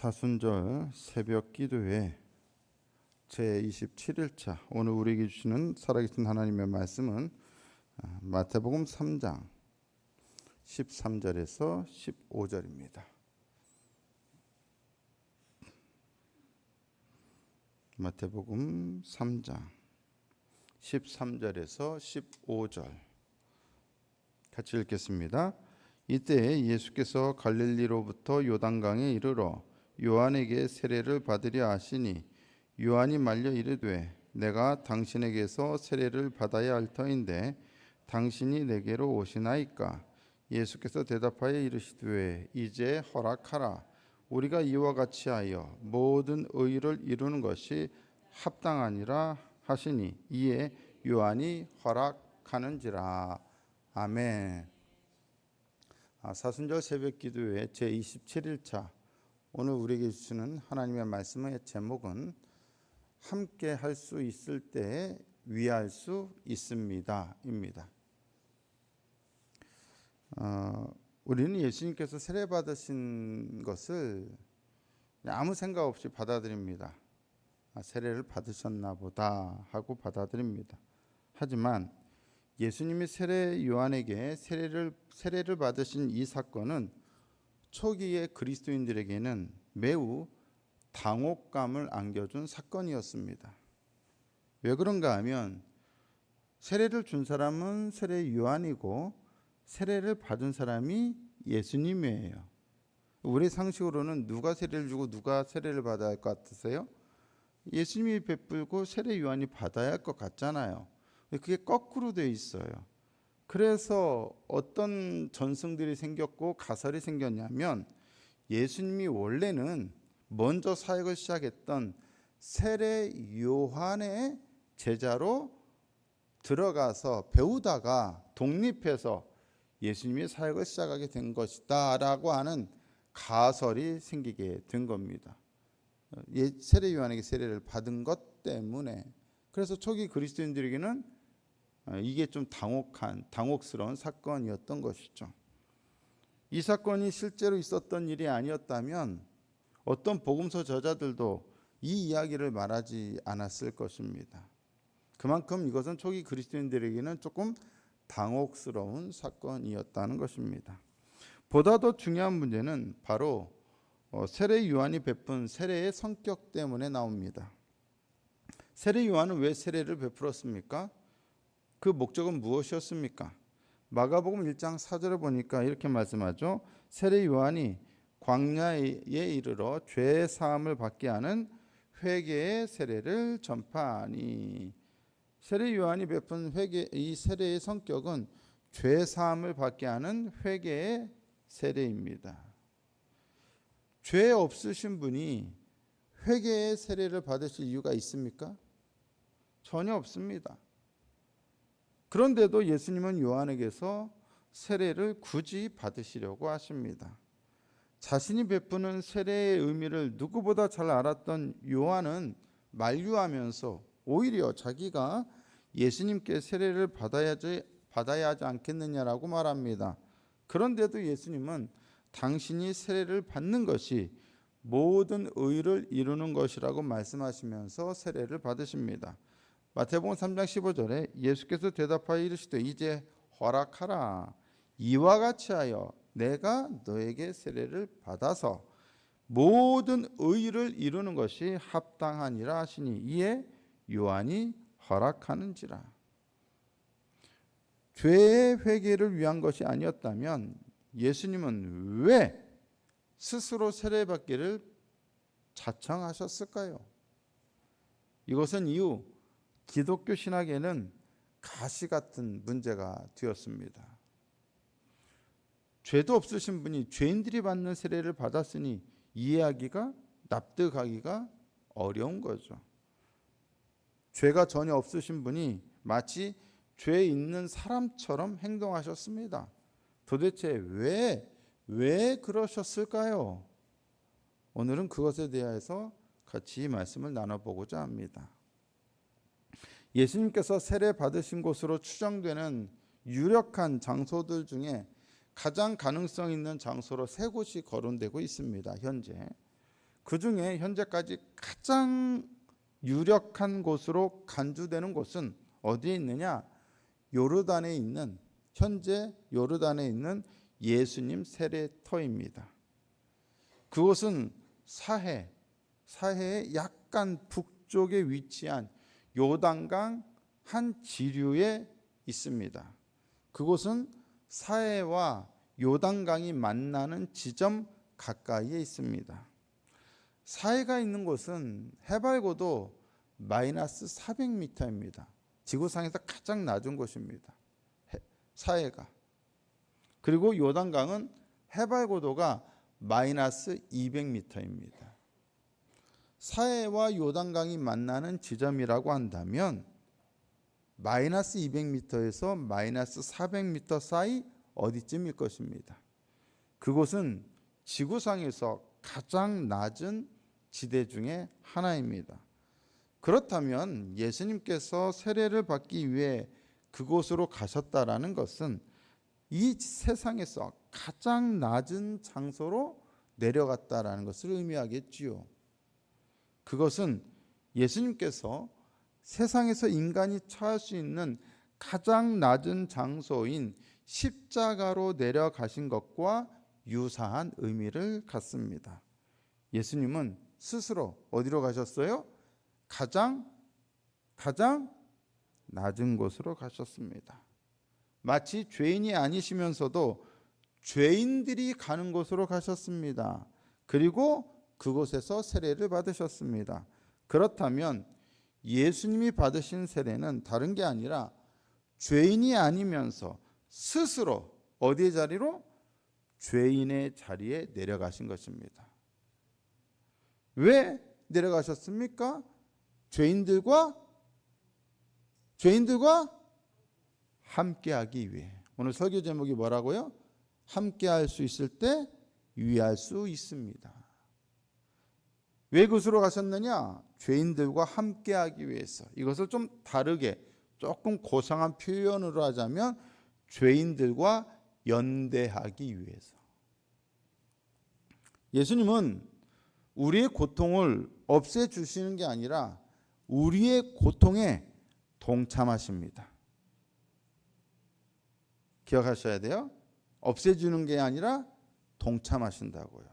사순절 새벽 기도회 제27일차 오늘 우리에게 주시는 살아계신 하나님의 말씀은 마태복음 3장 13절에서 15절입니다. 마태복음 3장 13절에서 15절 같이 읽겠습니다. 이때 예수께서 갈릴리로부터 요단강에 이르러 요한에게 세례를 받으려 하시니 요한이 말려 이르되 내가 당신에게서 세례를 받아야 할 터인데 당신이 내게로 오시나이까? 예수께서 대답하여 이르시되 이제 허락하라. 우리가 이와 같이 하여 모든 의를 이루는 것이 합당하니라 하시니 이에 요한이 허락하는지라. 아멘. 사순절 새벽 기도회 제27일차 오늘 우리에게 주시는 하나님의 말씀의 제목은 함께 할 수 있을 때 위할 수 있습니다 입니다. 우리는 예수님께서 세례 받으신 것을 아무 생각 없이 받아들입니다. 세례를 받으셨나 보다 하고 받아들입니다. 하지만 예수님이 세례 요한에게 세례를 받으신 이 사건은 초기의 그리스도인들에게는 매우 당혹감을 안겨준 사건이었습니다. 왜 그런가 하면 세례를 준 사람은 세례 요한이고 세례를 받은 사람이 예수님이에요. 우리 상식으로는 누가 세례를 주고 누가 세례를 받아야 할 것 같으세요? 예수님이 베풀고 세례 요한이 받아야 할 것 같잖아요. 그게 거꾸로 되어 있어요. 그래서 어떤 전승들이 생겼고 가설이 생겼냐면 예수님이 원래는 먼저 사역을 시작했던 세례 요한의 제자로 들어가서 배우다가 독립해서 예수님이 사역을 시작하게 된 것이다 라고 하는 가설이 생기게 된 겁니다. 세례 요한에게 세례를 받은 것 때문에. 그래서 초기 그리스도인들에게는 이게 좀 당혹스러운 사건이었던 것이죠. 이 사건이 실제로 있었던 일이 아니었다면 어떤 복음서 저자들도 이 이야기를 말하지 않았을 것입니다. 그만큼 이것은 초기 그리스도인들에게는 조금 당혹스러운 사건이었다는 것입니다. 보다 더 중요한 문제는 바로 세례 요한이 베푼 세례의 성격 때문에 나옵니다. 세례 요한은 왜 세례를 베풀었습니까? 그 목적은 무엇이었습니까? 마가복음 1장 4절에 보니까 이렇게 말씀하죠. 세례 요한이 광야에 이르러 죄 사함을 받게 하는 회개의 세례를 전파하니. 세례 요한이 베푼 이 세례의 성격은 죄 사함을 받게 하는 회개의 세례입니다. 죄 없으신 분이 회개의 세례를 받으실 이유가 있습니까? 전혀 없습니다. 그런데도 예수님은 요한에게서 세례를 굳이 받으시려고 하십니다. 자신이 베푸는 세례의 의미를 누구보다 잘 알았던 요한은 만류하면서 오히려 자기가 예수님께 세례를 받아야 하지 않겠느냐라고 말합니다. 그런데도 예수님은 당신이 세례를 받는 것이 모든 의를 이루는 것이라고 말씀하시면서 세례를 받으십니다. 마태복음 3장 15절에 예수께서 대답하여 이르시되 이제 허락하라. 이와 같이 하여 내가 너에게 세례를 받아서 모든 의를 이루는 것이 합당하니라 하시니 이에 요한이 허락하는지라. 죄의 회개를 위한 것이 아니었다면 예수님은 왜 스스로 세례받기를 자청하셨을까요? 이것은 이후 기독교 신학에는 가시 같은 문제가 되었습니다. 죄도 없으신 분이 죄인들이 받는 세례를 받았으니 이해하기가 납득하기가 어려운 거죠. 죄가 전혀 없으신 분이 마치 죄 있는 사람처럼 행동하셨습니다. 도대체 왜 그러셨을까요? 오늘은 그것에 대해서 같이 말씀을 나눠보고자 합니다. 예수님께서 세례 받으신 곳으로 추정되는 유력한 장소들 중에 가장 가능성 있는 장소로 세 곳이 거론되고 있습니다. 현재 그 중에 현재까지 가장 유력한 곳으로 간주되는 곳은 어디에 있느냐? 요르단에 있는, 현재 요르단에 있는 예수님 세례터입니다. 그곳은 사해의 약간 북쪽에 위치한 요단강 한 지류에 있습니다. 그곳은 사해와 요단강이 만나는 지점 가까이에 있습니다. 사해가 있는 곳은 해발고도 마이너스 400m입니다. 지구상에서 가장 낮은 곳입니다. 사해가. 그리고 요단강은 해발고도가 마이너스 200m입니다. 사해와 요단강이 만나는 지점이라고 한다면 마이너스 200m에서 마이너스 400m 사이 어디쯤일 것입니다. 그곳은 지구상에서 가장 낮은 지대 중에 하나입니다. 그렇다면 예수님께서 세례를 받기 위해 그곳으로 가셨다라는 것은 이 세상에서 가장 낮은 장소로 내려갔다라는 것을 의미하겠지요. 그것은 예수님께서 세상에서 인간이 처할 수 있는 가장 낮은 장소인 십자가로 내려가신 것과 유사한 의미를 갖습니다. 예수님은 스스로 어디로 가셨어요? 가장 낮은 곳으로 가셨습니다. 마치 죄인이 아니시면서도 죄인들이 가는 곳으로 가셨습니다. 그리고 그곳에서 세례를 받으셨습니다. 그렇다면 예수님이 받으신 세례는 다른 게 아니라 죄인이 아니면서 스스로 어디의 자리로? 죄인의 자리에 내려가신 것입니다. 왜 내려가셨습니까? 죄인들과 함께하기 위해. 오늘 설교 제목이 뭐라고요? 함께할 수 있을 때 위할 수 있습니다. 왜 그곳으로 가셨느냐? 죄인들과 함께하기 위해서. 이것을 좀 다르게 조금 고상한 표현으로 하자면 죄인들과 연대하기 위해서. 예수님은 우리의 고통을 없애주시는 게 아니라 우리의 고통에 동참하십니다. 기억하셔야 돼요. 없애주는 게 아니라 동참하신다고요.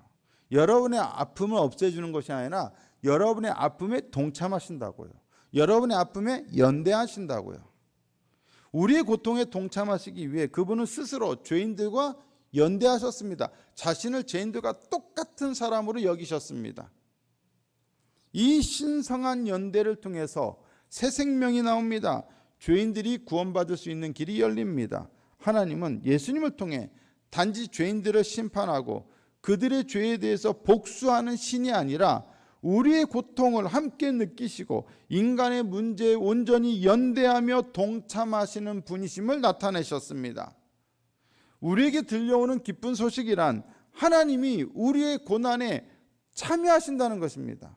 여러분의 아픔을 없애주는 것이 아니라 여러분의 아픔에 동참하신다고요. 여러분의 아픔에 연대하신다고요. 우리의 고통에 동참하시기 위해 그분은 스스로 죄인들과 연대하셨습니다. 자신을 죄인들과 똑같은 사람으로 여기셨습니다. 이 신성한 연대를 통해서 새 생명이 나옵니다. 죄인들이 구원받을 수 있는 길이 열립니다. 하나님은 예수님을 통해 단지 죄인들을 심판하고 그들의 죄에 대해서 복수하는 신이 아니라 우리의 고통을 함께 느끼시고 인간의 문제에 온전히 연대하며 동참하시는 분이심을 나타내셨습니다. 우리에게 들려오는 기쁜 소식이란 하나님이 우리의 고난에 참여하신다는 것입니다.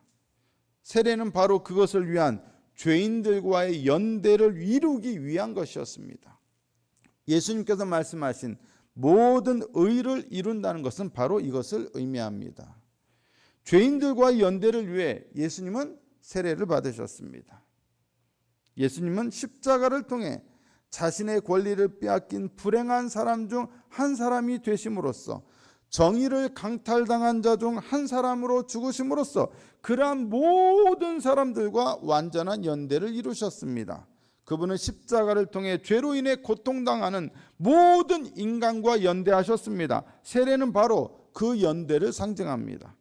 세례는 바로 그것을 위한 죄인들과의 연대를 이루기 위한 것이었습니다. 예수님께서 말씀하신 모든 의를 이룬다는 것은 바로 이것을 의미합니다. 죄인들과의 연대를 위해 예수님은 세례를 받으셨습니다. 예수님은 십자가를 통해 자신의 권리를 빼앗긴 불행한 사람 중 한 사람이 되심으로써 정의를 강탈당한 자 중 한 사람으로 죽으심으로써 그러한 모든 사람들과 완전한 연대를 이루셨습니다. 그분은 십자가를 통해 죄로 인해 고통당하는 모든 인간과 연대하셨습니다. 세례는 바로 그 연대를 상징합니다.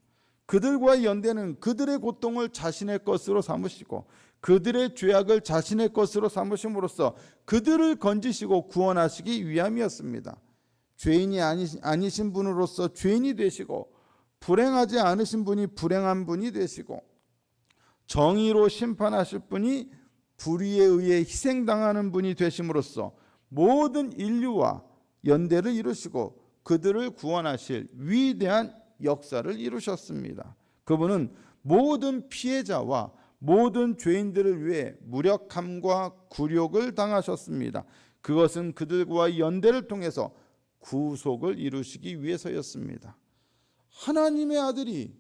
그들과의 연대는 그들의 고통을 자신의 것으로 삼으시고 그들의 죄악을 자신의 것으로 삼으심으로써 그들을 건지시고 구원하시기 위함이었습니다. 죄인이 아니신 분으로서 죄인이 되시고 불행하지 않으신 분이 불행한 분이 되시고 정의로 심판하실 분이 불의에 의해 희생당하는 분이 되심으로써 모든 인류와 연대를 이루시고 그들을 구원하실 위대한 역사를 이루셨습니다. 그분은 모든 피해자와 모든 죄인들을 위해 무력함과 굴욕을 당하셨습니다. 그것은 그들과 연대를 통해서 구속을 이루시기 위해서였습니다. 하나님의 아들이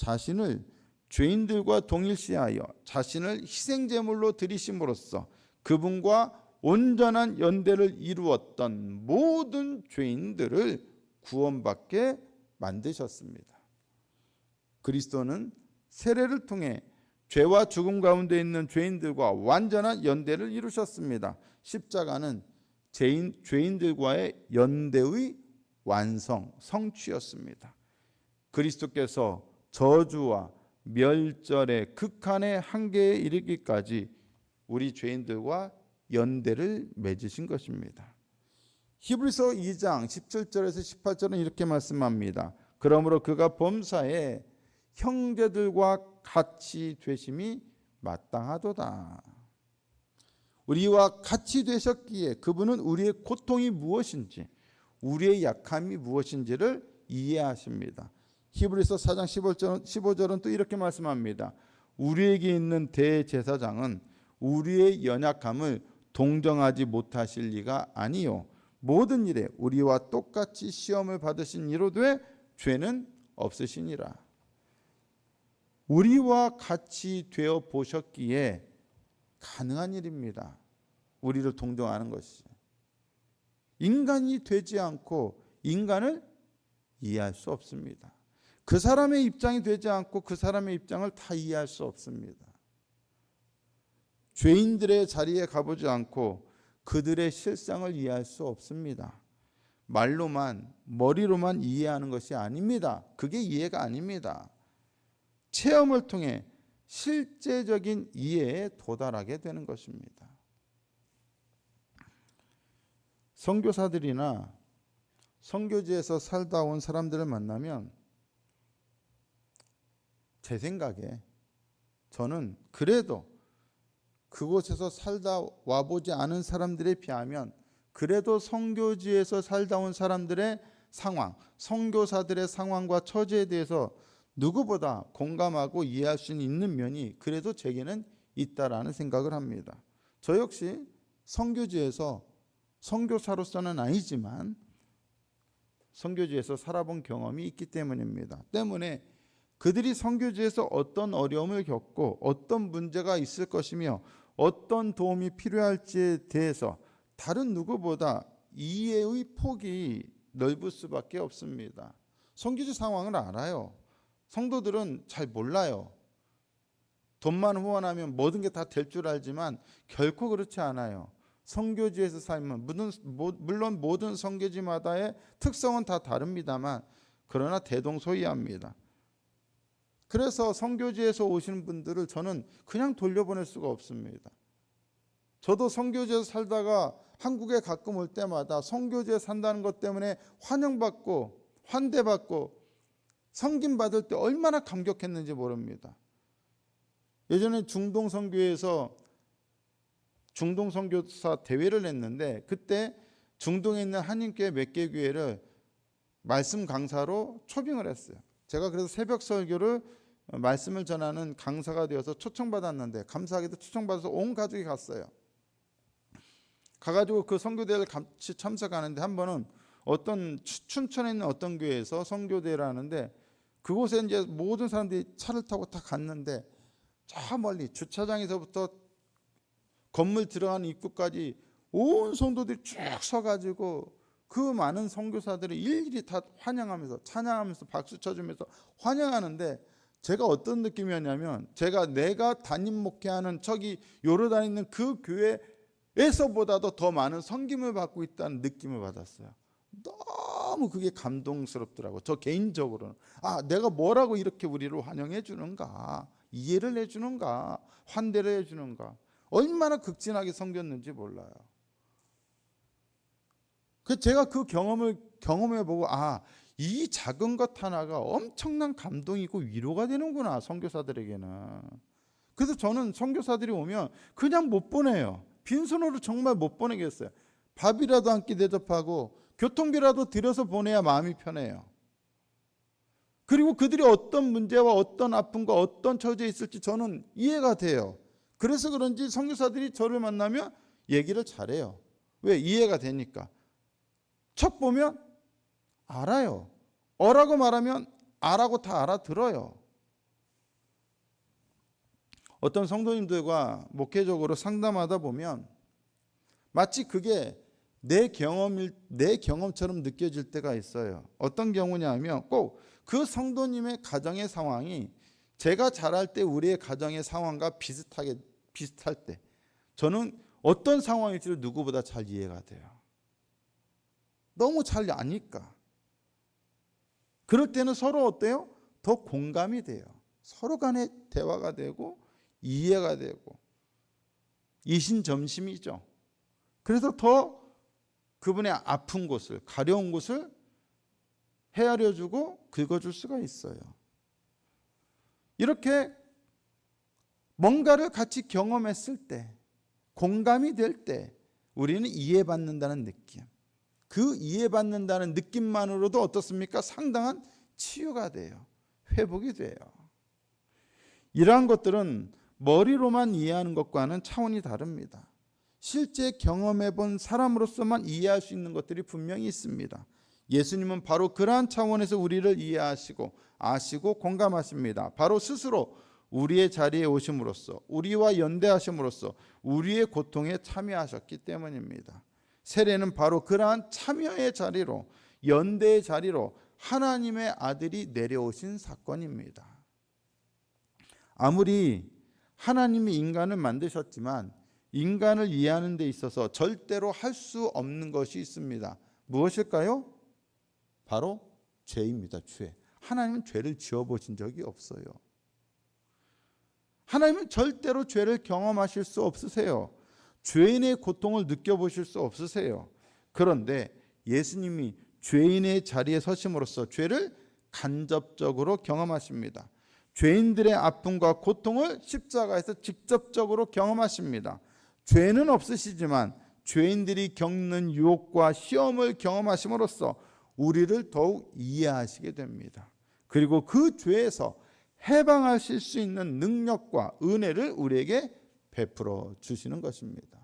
자신을 죄인들과 동일시하여 자신을 희생제물로 드리심으로써 그분과 온전한 연대를 이루었던 모든 죄인들을 구원받게 만드셨습니다. 그리스도는 세례를 통해 죄와 죽음 가운데 있는 죄인들과 완전한 연대를 이루셨습니다. 십자가는 죄인들과의 연대의 완성, 성취였습니다. 그리스도께서 저주와 멸절의 극한의 한계에 이르기까지 우리 죄인들과 연대를 맺으신 것입니다. 히브리서 2장 17절에서 18절은 이렇게 말씀합니다. 그러므로 그가 범사에 형제들과 같이 되심이 마땅하도다. 우리와 같이 되셨기에 그분은 우리의 고통이 무엇인지, 우리의 약함이 무엇인지를 이해하십니다. 히브리서 4장 15절은 또 이렇게 말씀합니다. 우리에게 있는 대제사장은 우리의 연약함을 동정하지 못하실 리가 아니요 모든 일에 우리와 똑같이 시험을 받으신 이로되 죄는 없으시니라. 우리와 같이 되어 보셨기에 가능한 일입니다. 우리를 동정하는 것이. 인간이 되지 않고 인간을 이해할 수 없습니다. 그 사람의 입장이 되지 않고 그 사람의 입장을 다 이해할 수 없습니다. 죄인들의 자리에 가보지 않고 그들의 실상을 이해할 수 없습니다. 말로만, 머리로만 이해하는 것이 아닙니다. 그게 이해가 아닙니다. 체험을 통해 실제적인 이해에 도달하게 되는 것입니다. 선교사들이나 선교지에서 살다 온 사람들을 만나면 제 생각에 저는 그래도 그곳에서 살다 와보지 않은 사람들에 비하면 그래도 선교지에서 살다 온 사람들의 상황, 선교사들의 상황과 처지에 대해서 누구보다 공감하고 이해할 수 있는 면이 그래도 제게는 있다라는 생각을 합니다. 저 역시 선교지에서 선교사로서는 아니지만 선교지에서 살아본 경험이 있기 때문입니다. 때문에 그들이 선교지에서 어떤 어려움을 겪고 어떤 문제가 있을 것이며 어떤 도움이 필요할지에 대해서 다른 누구보다 이해의 폭이 넓을 수밖에 없습니다. 선교지 상황을 알아요. 성도들은 잘 몰라요. 돈만 후원하면 모든 게 다 될 줄 알지만 결코 그렇지 않아요. 선교지에서 살면 물론 모든 선교지마다의 특성은 다 다릅니다만 그러나 대동소이합니다. 그래서 선교지에서 오시는 분들을 저는 그냥 돌려보낼 수가 없습니다. 저도 선교지에서 살다가 한국에 가끔 올 때마다 선교지에 산다는 것 때문에 환영받고 환대받고 섬김받을 때 얼마나 감격했는지 모릅니다. 예전에 중동 선교에서 중동 선교사 대회를 했는데 그때 중동에 있는 한인교회 몇 개 교회를 말씀 강사로 초빙을 했어요. 제가 그래서 새벽 설교를 말씀을 전하는 강사가 되어서 초청받았는데 감사하게도 초청받아서 온 가족이 갔어요. 가가지고 그 선교대회를 같이 참석하는데 한 번은 어떤 춘천에 있는 어떤 교회에서 선교대회를 하는데 그곳에 이제 모든 사람들이 차를 타고 다 갔는데 저 멀리 주차장에서부터 건물 들어가는 입구까지 온 성도들이 쭉 서가지고 그 많은 선교사들이 일일이 다 환영하면서 찬양하면서 박수 쳐주면서 환영하는데 제가 어떤 느낌이었냐면 내가 담임 목회하는 저기 요르단에 있는 그 교회에서보다도 더 많은 섬김을 받고 있다는 느낌을 받았어요. 너무 그게 감동스럽더라고요. 저 개인적으로는 내가 뭐라고 이렇게 우리를 환영해 주는가, 이해를 해주는가, 환대를 해주는가, 얼마나 극진하게 섬겼는지 몰라요. 제가 그 경험해보고 이 작은 것 하나가 엄청난 감동이고 위로가 되는구나, 선교사들에게는. 그래서 저는 선교사들이 오면 그냥 못 보내요. 빈손으로 정말 못 보내겠어요. 밥이라도 한 끼 대접하고 교통비라도 들여서 보내야 마음이 편해요. 그리고 그들이 어떤 문제와 어떤 아픔과 어떤 처지에 있을지 저는 이해가 돼요. 그래서 그런지 선교사들이 저를 만나면 얘기를 잘해요. 왜? 이해가 되니까. 척 보면 알아요. 어라고 말하면 아라고 다 알아들어요. 어떤 성도님들과 목회적으로 상담하다 보면 마치 그게 내 경험처럼 느껴질 때가 있어요. 어떤 경우냐면 꼭 그 성도님의 가정의 상황이 제가 자랄 때 우리의 가정의 상황과 비슷할 때 저는 어떤 상황일지를 누구보다 잘 이해가 돼요. 너무 잘 아니까. 그럴 때는 서로 어때요? 더 공감이 돼요. 서로 간에 대화가 되고 이해가 되고 이신점심이죠. 그래서 더 그분의 아픈 곳을, 가려운 곳을 헤아려주고 긁어줄 수가 있어요. 이렇게 뭔가를 같이 경험했을 때, 공감이 될 때 우리는 이해받는다는 느낌, 그 이해받는다는 느낌만으로도 어떻습니까? 상당한 치유가 돼요. 회복이 돼요. 이러한 것들은 머리로만 이해하는 것과는 차원이 다릅니다. 실제 경험해 본 사람으로서만 이해할 수 있는 것들이 분명히 있습니다. 예수님은 바로 그러한 차원에서 우리를 이해하시고 아시고 공감하십니다. 바로 스스로 우리의 자리에 오심으로써 우리와 연대하심으로써 우리의 고통에 참여하셨기 때문입니다. 세례는 바로 그러한 참여의 자리로, 연대의 자리로 하나님의 아들이 내려오신 사건입니다. 아무리 하나님이 인간을 만드셨지만 인간을 이해하는 데 있어서 절대로 할 수 없는 것이 있습니다. 무엇일까요? 바로 죄입니다. 죄. 하나님은 죄를 지어보신 적이 없어요. 하나님은 절대로 죄를 경험하실 수 없으세요. 죄인의 고통을 느껴보실 수 없으세요. 그런데 예수님이 죄인의 자리에 서심으로써 죄를 간접적으로 경험하십니다. 죄인들의 아픔과 고통을 십자가에서 직접적으로 경험하십니다. 죄는 없으시지만 죄인들이 겪는 유혹과 시험을 경험하심으로써 우리를 더욱 이해하시게 됩니다. 그리고 그 죄에서 해방하실 수 있는 능력과 은혜를 우리에게 베풀어 주시는 것입니다.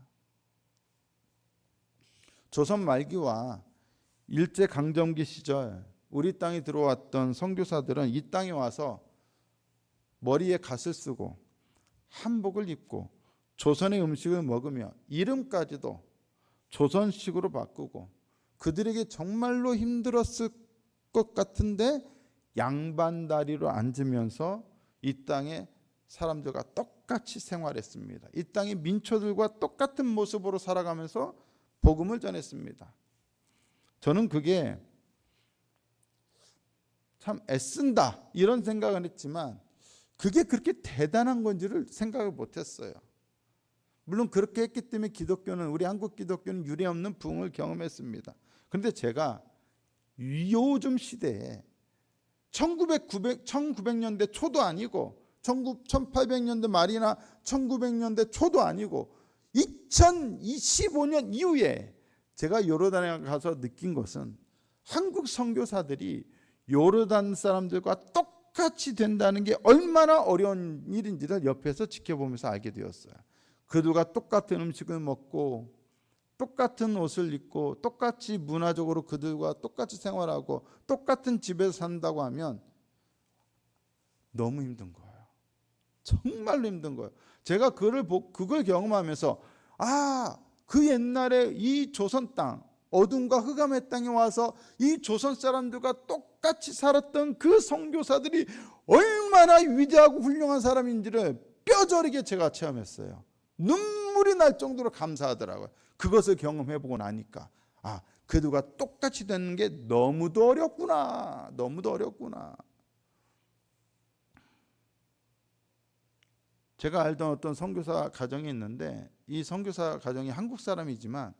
조선 말기와 일제강점기 시절 우리 땅에 들어왔던 선교사들은 이 땅에 와서 머리에 갓을 쓰고 한복을 입고 조선의 음식을 먹으며 이름까지도 조선식으로 바꾸고 그들에게 정말로 힘들었을 것 같은데 양반다리로 앉으면서 이 땅의 사람들과 똑같이 생활했습니다. 이 땅의 민초들과 똑같은 모습으로 살아가면서 복음을 전했습니다. 저는 그게 참 애쓴다 이런 생각은 했지만 그게 그렇게 대단한 건지를 생각을 못했어요. 물론 그렇게 했기 때문에 기독교는, 우리 한국 기독교는 유례없는 부흥을 경험했습니다. 그런데 제가 요즘 시대에 1900년대 초도 아니고 1800년대 말이나 1900년대 초도 아니고 2025년 이후에 제가 요르단에 가서 느낀 것은 한국 선교사들이 요르단 사람들과 똑같이 된다는 게 얼마나 어려운 일인지를 옆에서 지켜보면서 알게 되었어요. 그들과 똑같은 음식을 먹고 똑같은 옷을 입고 똑같이 문화적으로 그들과 똑같이 생활하고 똑같은 집에서 산다고 하면 너무 힘든 거예요. 정말로 힘든 거예요. 제가 그걸 경험하면서 그 옛날에 이 조선 땅, 어둠과 흑암의 땅에 와서 이 조선 사람들과 똑같이 살았던 그 선교사들이 얼마나 위대하고 훌륭한 사람인지를 뼈저리게 제가 체험했어요. 눈물이 날 정도로 감사하더라고요. 그것을 경험해보고 나니까 그들과 똑같이 되는 게 너무도 어렵구나. 너무도 어렵구나. 제가 알던 어떤 선교사 가정이 있는데 이 선교사 가정이 한국 사람이지만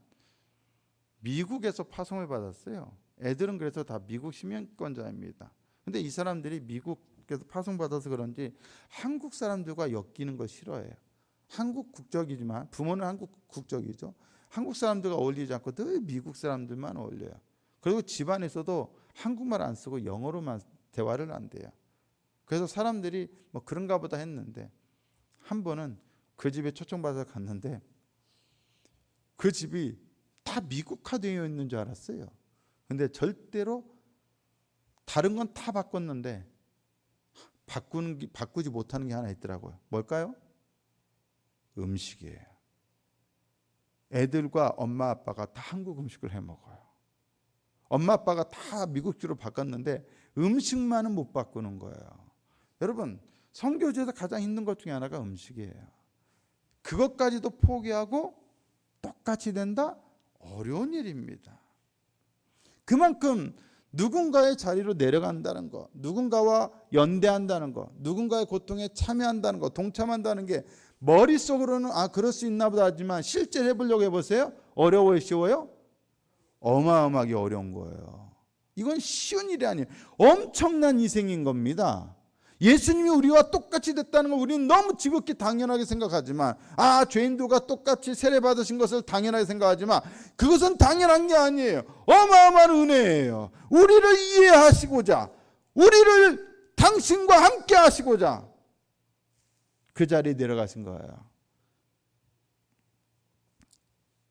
미국에서 파송을 받았어요. 애들은 그래서 다 미국 시민권자입니다. 근데 이 사람들이 미국에서 파송받아서 그런지 한국 사람들과 엮이는 걸 싫어해요. 한국 국적이지만 부모는 한국 국적이죠. 한국 사람들과 어울리지 않고 늘 미국 사람들만 어울려요. 그리고 집안에서도 한국말 안 쓰고 영어로만 대화를 한대요. 그래서 사람들이 뭐 그런가 보다 했는데 한 번은 그 집에 초청받아서 갔는데 그 집이 다 미국화되어 있는 줄 알았어요. 근데 절대로 다른 건 다 바꿨는데 바꾸지 못하는 게 하나 있더라고요. 뭘까요? 음식이에요. 애들과 엄마 아빠가 다 한국 음식을 해 먹어요. 엄마 아빠가 다 미국주로 바꿨는데 음식만은 못 바꾸는 거예요. 여러분, 선교지에서 가장 힘든 것 중에 하나가 음식이에요. 그것까지도 포기하고 똑같이 된다? 어려운 일입니다. 그만큼 누군가의 자리로 내려간다는 것, 누군가와 연대한다는 것, 누군가의 고통에 참여한다는 것, 동참한다는 게 머릿속으로는 그럴 수 있나 보다 하지만 실제 해보려고 해보세요. 어려워요? 쉬워요? 어마어마하게 어려운 거예요. 이건 쉬운 일이 아니에요. 엄청난 희생인 겁니다. 예수님이 우리와 똑같이 됐다는 걸 우리는 너무 지극히 당연하게 생각하지만, 죄인들과 똑같이 세례받으신 것을 당연하게 생각하지만 그것은 당연한 게 아니에요. 어마어마한 은혜예요. 우리를 이해하시고자, 우리를 당신과 함께 하시고자 그 자리에 내려가신 거예요.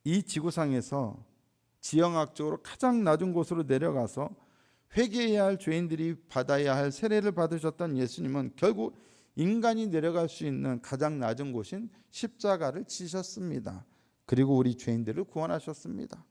이 지구상에서 지형학적으로 가장 낮은 곳으로 내려가서 회개해야 할 죄인들이 받아야 할 세례를 받으셨던 예수님은 결국 인간이 내려갈 수 있는 가장 낮은 곳인 십자가를 지셨습니다. 그리고 우리 죄인들을 구원하셨습니다.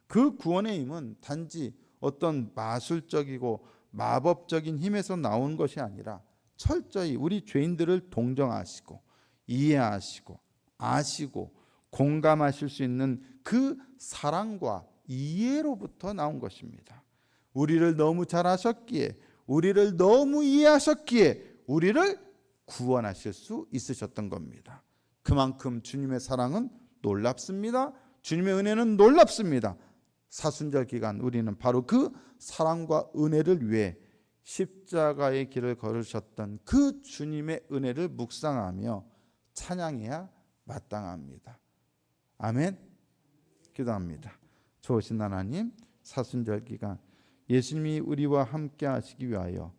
그 구원의 힘은 단지 어떤 마술적이고 마법적인 힘에서 나온 것이 아니라 철저히 우리 죄인들을 동정하시고 이해하시고 아시고 공감하실 수 있는 그 사랑과 이해로부터 나온 것입니다. 우리를 너무 잘 아셨기에, 우리를 너무 이해하셨기에 우리를 구원하실 수 있으셨던 겁니다. 그만큼 주님의 사랑은 놀랍습니다. 주님의 은혜는 놀랍습니다. 사순절 기간 우리는 바로 그 사랑과 은혜를 위해 십자가의 길을 걸으셨던 그 주님의 은혜를 묵상하며 찬양해야 마땅합니다. 아멘. 기도합니다. 좋으신 하나님, 사순절 기간 예수님이 우리와 함께 하시기 위하여,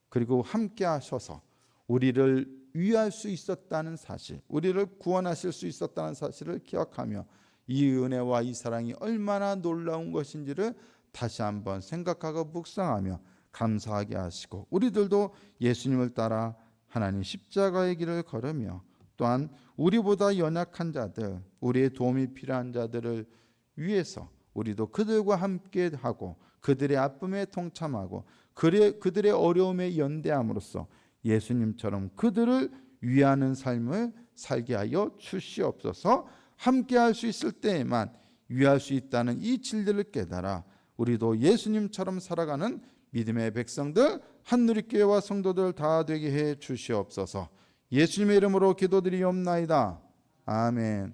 그리고 함께 하셔서 우리를 위할 수 있었다는 사실, 우리를 구원하실 수 있었다는 사실을 기억하며 이 은혜와 이 사랑이 얼마나 놀라운 것인지를 다시 한번 생각하고 묵상하며 감사하게 하시고, 우리들도 예수님을 따라 하나님 십자가의 길을 걸으며 또한 우리보다 연약한 자들, 우리의 도움이 필요한 자들을 위해서 우리도 그들과 함께 하고 그들의 아픔에 동참하고 그들의 어려움에 연대함으로써 예수님처럼 그들을 위하는 삶을 살게 하여 주시옵소서. 함께 할 수 있을 때에만 위할 수 있다는 이 진리를 깨달아 우리도 예수님처럼 살아가는 믿음의 백성들, 한누리교회와 성도들 다 되게 해 주시옵소서. 예수님의 이름으로 기도드리옵나이다. 아멘.